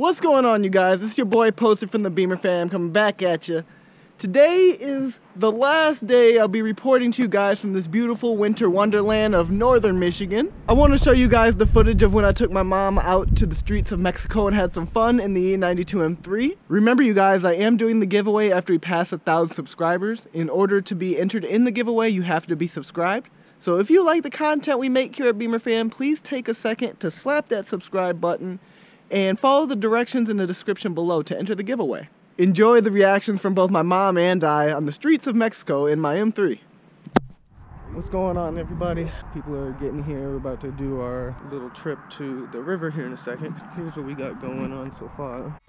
What's going on, you guys? This is your boy Posted from the Beemer Fam coming back at you. Today is the last day I'll be reporting to you guys from this beautiful winter wonderland of northern Michigan. I want to show you guys the footage of when I took my mom out to the streets of Mexico and had some fun in the E92 M3. Remember, you guys, I am doing the giveaway after we pass 1,000 subscribers. In order to be entered in the giveaway, you have to be subscribed. So if you like the content we make here at Beemer Fam, please take a second to slap that subscribe button and follow the directions in the description below to enter the giveaway. Enjoy the reactions from both my mom and I on the streets of Mexico in my M3. What's going on, everybody? People are getting here. We're about to do our little trip to the river here in a second. Here's what we got going on so far.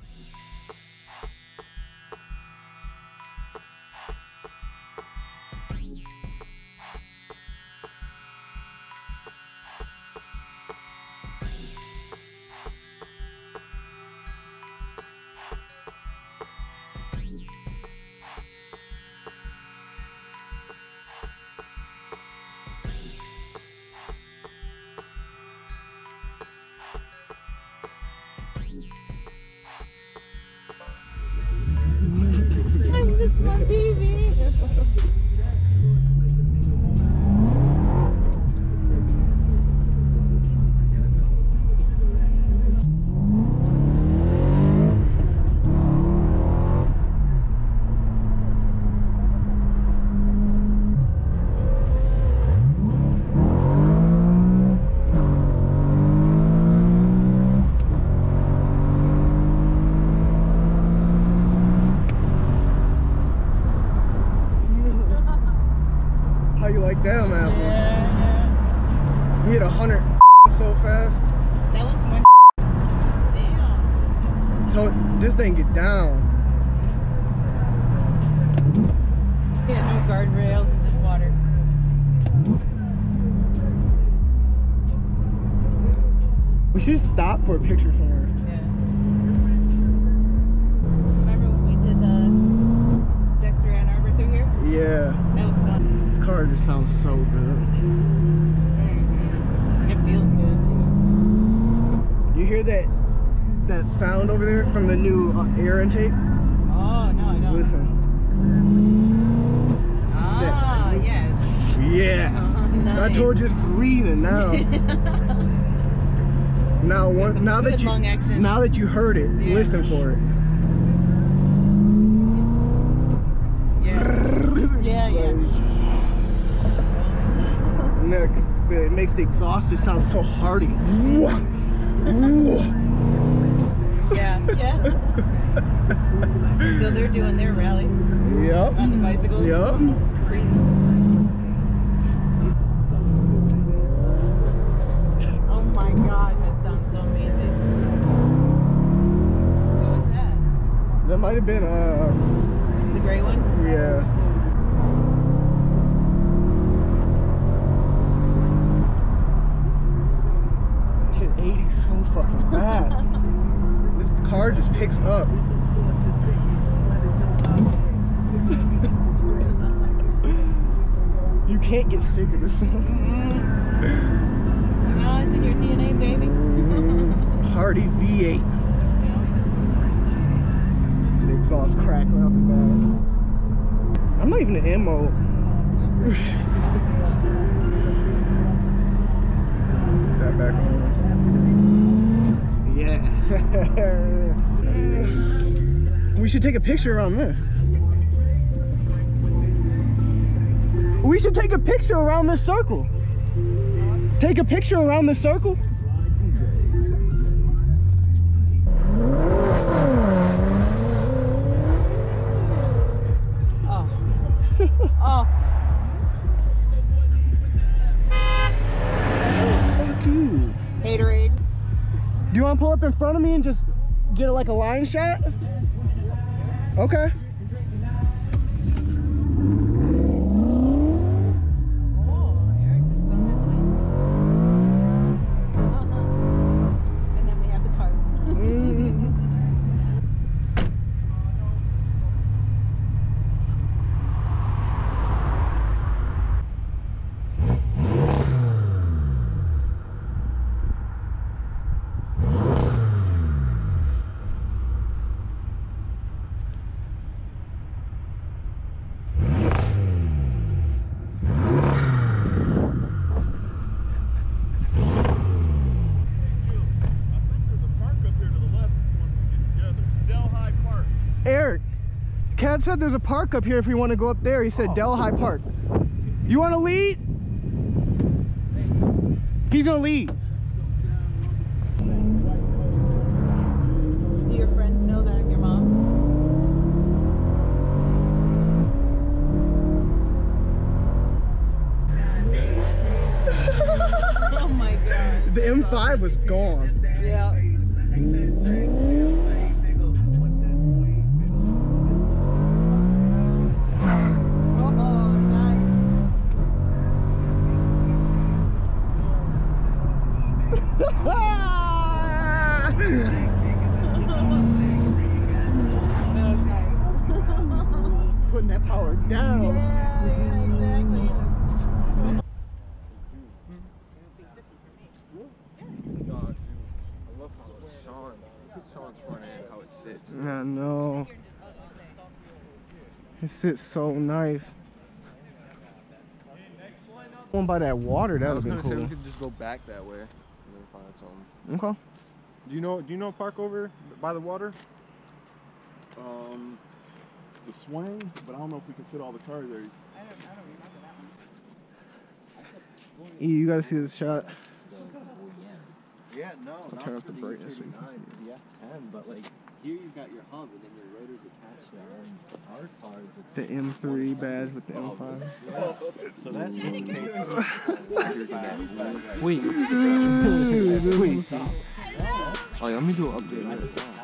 This is my baby. Damn, apples. Yeah. You hit 100 so fast. That was one. Damn. So this thing get down. Yeah, no guardrails and just water. We should stop for a picture somewhere. Yeah. Remember when we did the Dexter Ann Arbor through here? Yeah. That was fun. This car just sounds so good. It feels good too. You hear that sound over there from the new air intake? Oh, no, I don't. Listen. Ah, yeah. Yeah. Oh, nice. I told you it's breathing now. now that you heard it, yeah. Listen for it. Yeah. Yeah. Next, it makes the exhaust just sound so hearty. Yeah. So they're doing their rally. Yep. On the bicycles. Yep. Crazy. Oh my gosh, that sounds so amazing. What was that? That might have been The gray one? Yeah. Hit 80 so fucking fast. This car just picks up. You can't get sick of this song. No, it's in your DNA, baby. Hardy V8. The exhaust crackling out the back. I'm not even in M mode. That back on. Yeah. We should take a picture around this. We should take a picture around this circle. Take a picture around this circle. Oh. Fuck you. Haterade. Do you want to pull up in front of me and just get like a line shot? Okay. And then we have the cart. Dad said there's a park up here if we want to go up there. He said Delhi Park. You want to lead? He's gonna lead. Do your friends know that I'm your mom? Oh my god. The M5 was gone. Yeah. Putting that power down. Yeah, exactly. God, dude, I love how Sean, look at Sean's front end, how it sits. I know. It sits so nice. Going by that water, that I would was have gonna been say cool. we could just go back that way and then find something. Okay. Do you know a park over by the water? The swing, but I don't know if we can fit all the cars there. I don't remember that one. E, you gotta see this shot. Yeah, no, I'll not turn up for the the brightness so you can E39, the F10, but like here you've got your hub and then your rotor's attached to our cars. It's The M3 badge with the M5. so that dissipates. Wait. Wait. Oh, yeah, let me do an update.